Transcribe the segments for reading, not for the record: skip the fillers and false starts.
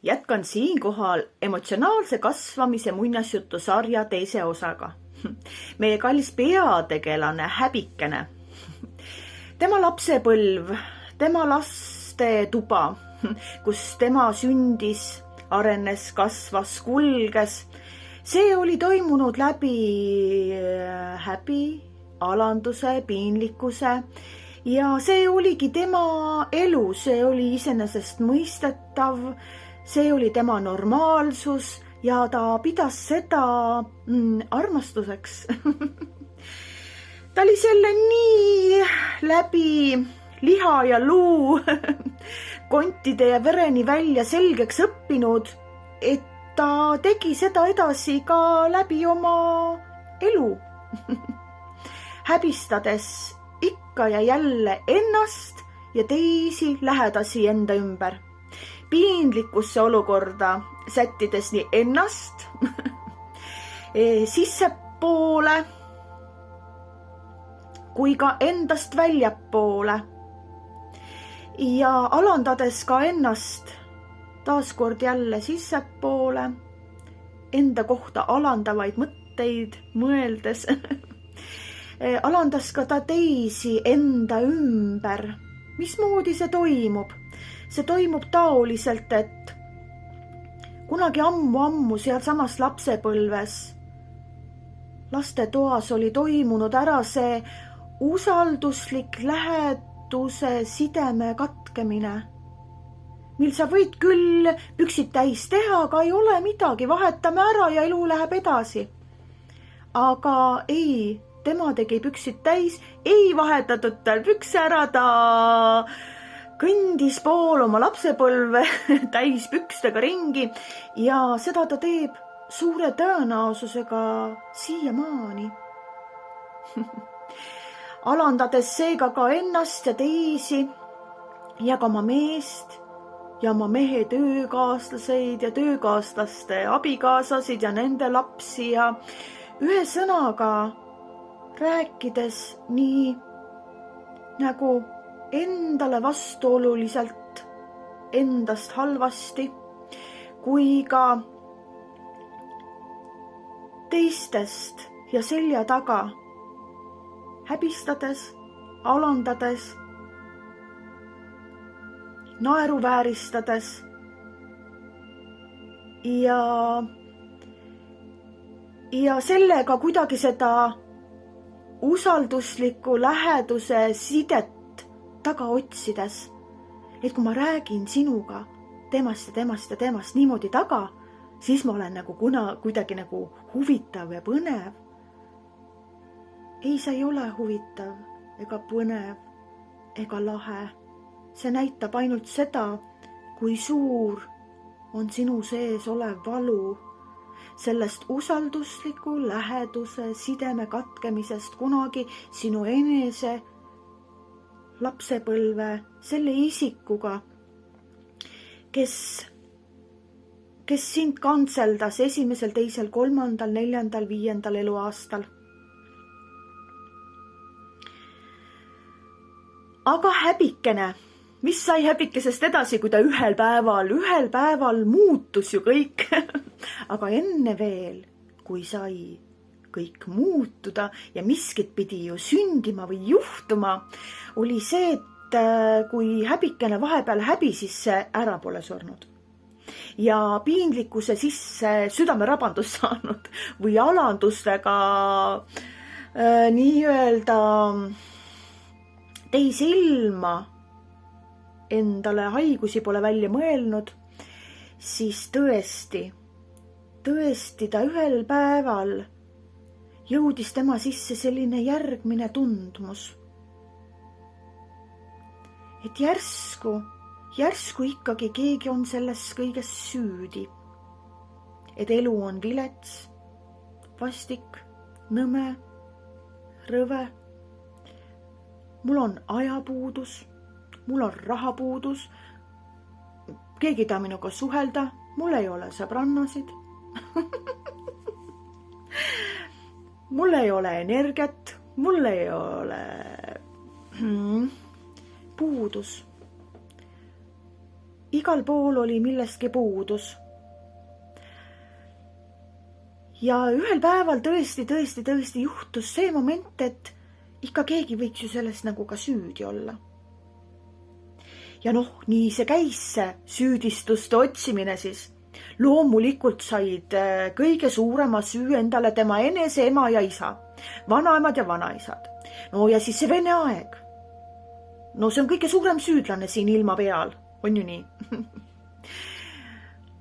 Jätkan siinkohal emotsionaalse kasvamise muinasjutusarja teise osaga. Meie kallis peategelane Häbikene. Tema lapsepõlv, tema lastetuba, kus tema sündis, arenes, kasvas, kulges. See oli toimunud läbi häbi, alanduse, piinlikkuse ja see oligi tema elu, see oli iseenesest mõistetav, see oli tema normaalsus ja ta pidas seda armastuseks. Ta oli selle nii läbi liha ja luu, kontide ja vereni välja selgeks õppinud, et ta tegi seda edasi ka läbi oma elu, häbistades ikka ja jälle ennast ja teisi lähedasi enda ümber. Piinlikkusse olukorda sättides nii ennast sissepoole kui ka endast väljapoole ja alandades ka ennast taaskord jälle sissepoole, enda kohta alandavaid mõtteid mõeldes. Alandas ka ta teisi enda ümber. Mismoodi see toimub? See toimub taoliselt, et kunagi ammu sealsamas lapsepõlves lastetoas oli toimunud ära see usalduslik läheduse sideme katkemine, mil sa võid küll püksid täis teha, aga ei ole midagi, vahetame ära ja elu läheb edasi. Aga ei, tema tegi püksid täis, ei vahetatud tal pükse ära, ta kõndis pool oma lapsepõlve täis pükstega ringi ja seda ta teeb suure tõenäosusega siiamaani. Alandades seega ka ennast ja teisi ja ka oma meest ja oma mehe töökaaslaseid ja töökaaslaste abikaasasid ja nende lapsi ja ühe sõnaga rääkides nii nagu endale vastuoluliselt endast halvasti kui ka teistest ja selja taga häbistades, alandades, naeruvääristades ja sellega kuidagi seda usaldusliku läheduse sidet taga otsides, et kui ma räägin sinuga temast ja temast ja temast niimoodi taga, siis ma olen nagu kuidagi nagu huvitav ja põnev. Ei, see ei ole huvitav ega põnev ega lahe. See näitab ainult seda, kui suur on sinu sees olev valu, sellest usaldusliku läheduse sideme katkemisest kunagi sinu enese lapsepõlve selle isikuga, kes sind kantseldas esimesel, teisel, kolmandal, neljandal, viiendal eluaastal. Aga Häbikene, mis sai Häbikesest edasi, kui ta ühel päeval muutus ju kõik. Aga enne veel, kui sai kõik muutuda ja miskit pidi ju sündima või juhtuma, oli see, et kui Häbikene vahepeal häbisisse ära pole surnud ja piinlikkuse sisse südamerabandus saanud või alandustega nii-öelda teise ilma endale haigusi pole välja mõelnud, siis tõesti ta ühel päeval jõudis tema sisse selline järgmine tundmus, et järsku ikkagi keegi on selles kõiges süüdi, et elu on vilets, vastik, nõme, rõve. Mul on ajapuudus, mul on rahapuudus, keegi ei taha minuga suhelda, mul ei ole sõbrannasid, mul ei ole energiat, mul ei ole puudus. igal pool oli millestki puudus. ja ühel päeval tõesti juhtus see moment, et ikka keegi võiks ju sellest nagu ka süüdi olla. ja noh, nii see käis, see süüdistuste otsimine siis. Loomulikult said kõige suurema süü endale tema enese ema ja isa, vanaemad ja vanaisad. No ja siis see Vene aeg. No see on kõige suurem süüdlane siin ilma peal, on ju nii?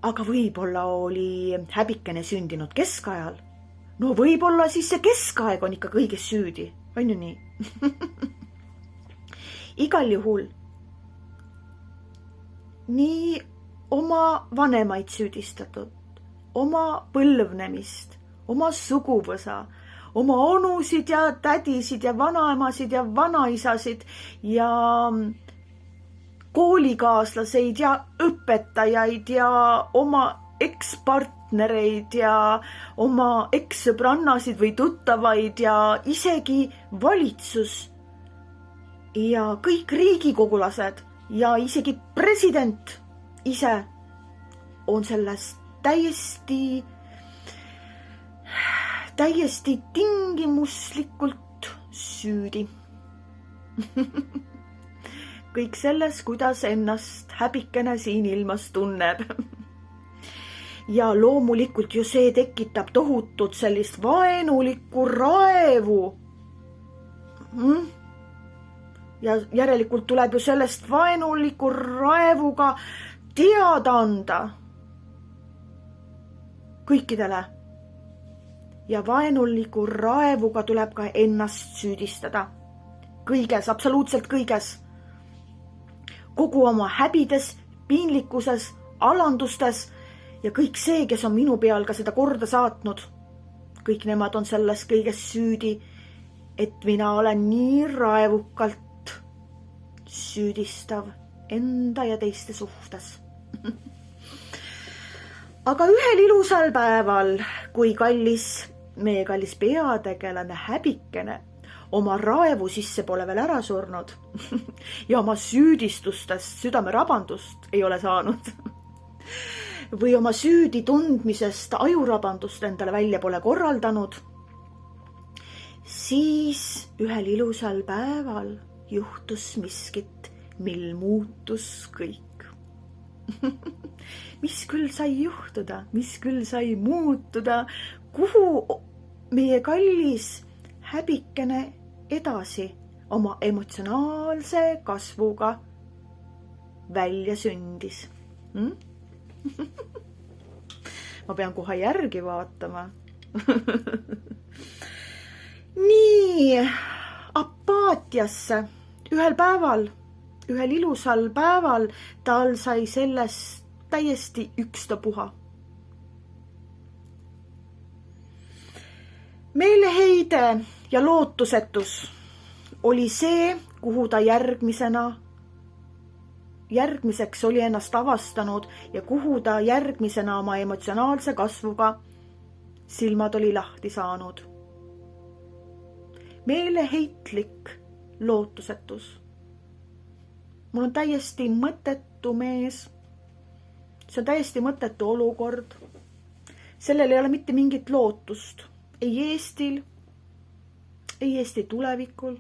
Aga võib-olla oli häbikene sündinud keskajal. No võib-olla siis see keskaeg on ikka kõiges süüdi, on ju nii? Igal juhul nii oma vanemaid süüdistatud, oma põlvnemist, oma suguvõsa, oma onusid ja tädisid ja vanaemasid ja vanaisasid ja koolikaaslaseid ja õpetajaid ja oma ekspartnereid ja oma ekssõbrannasid või tuttavaid ja isegi valitsus ja kõik riigikogulased ja isegi president ise on sellest täiesti tingimuslikult süüdi. Kõik selles, kuidas ennast häbikene siin ilmas tunneb. Ja loomulikult ju see tekitab tohutut sellist vaenulikku raevu. Ja järelikult tuleb ju sellest vaenuliku raevuga teada anda kõikidele. Ja vaenuliku raevuga tuleb ka ennast süüdistada. Kõiges, absoluutselt kõiges. Kogu oma häbides, piinlikkuses, alandustes ja kõik see, kes on minu peal ka seda korda saatnud. Kõik nemad on selles kõiges süüdi, et mina olen nii raevukalt süüdistav enda ja teiste suhtes. Aga ühel ilusal päeval, kui meie kallis peategelane häbikene oma raevu sisse pole veel ära surnud ja oma süüdistustest südamerabandust ei ole saanud või oma süüdi tundmisest ajurabandust endale välja pole korraldanud, siis ühel ilusal päeval juhtus miskit, mil muutus kõik. Mis küll sai juhtuda, mis küll sai muutuda, kuhu meie kallis häbikene edasi oma emotsionaalse kasvuga välja sündis. Ma pean kohe järgi vaatama. Nii, apaatiasse ühel päeval, ühel ilusal päeval tal sai sellest täiesti ükstapuha. Meeleheide ja lootusetus oli see, kuhu ta järgmiseks oli ennast avastanud ja kuhu ta järgmisena oma emotsionaalse kasvuga silmad oli lahti saanud. Meeleheitlik lootusetus. Mul on täiesti mõttetu mees. See on täiesti mõttetu olukord. Sellel ei ole mitte mingit lootust. Ei Eestil, ei Eesti tulevikul,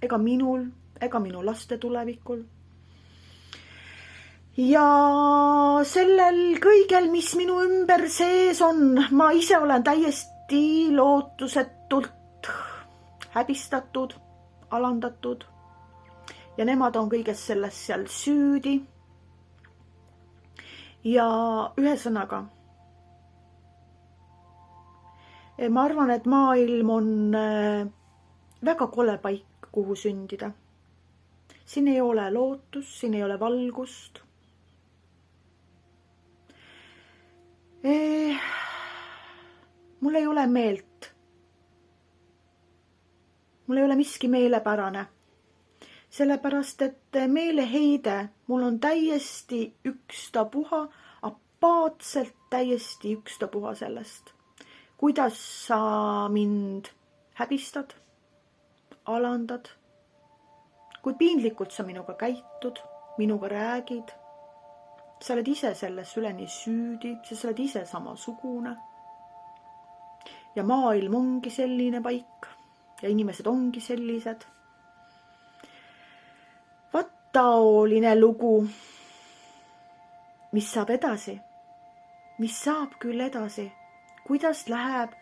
ega minul, ega minu laste tulevikul. Ja sellel kõigel, mis minu ümber sees on, ma ise olen täiesti lootusetult häbistatud, alandatud ja nemad on kõiges selles seal süüdi. Ja ühesõnaga, ma arvan, et maailm on väga kole paik, kuhu sündida. Siin ei ole lootust, siin ei ole valgust. Mul ei ole meelt. Mul ei ole miski meelepärane. Sellepärast, et meeleheide mul on täiesti ükstapuha, apaatselt täiesti ükstapuha sellest. Kuidas sa mind häbistad, alandad, kui piinlikult sa minuga käitud, minuga räägid, sa oled ise selles üleni süüdi, sa oled ise samasugune. Ja maailm ongi selline paik ja inimesed ongi sellised. Vaat taoline lugu. Mis saab edasi? Mis saab küll edasi? Kuidas läheb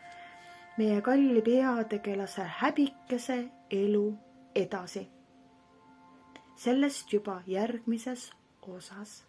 meie kalli peategelase häbikese elu edasi? Sellest juba järgmises osas.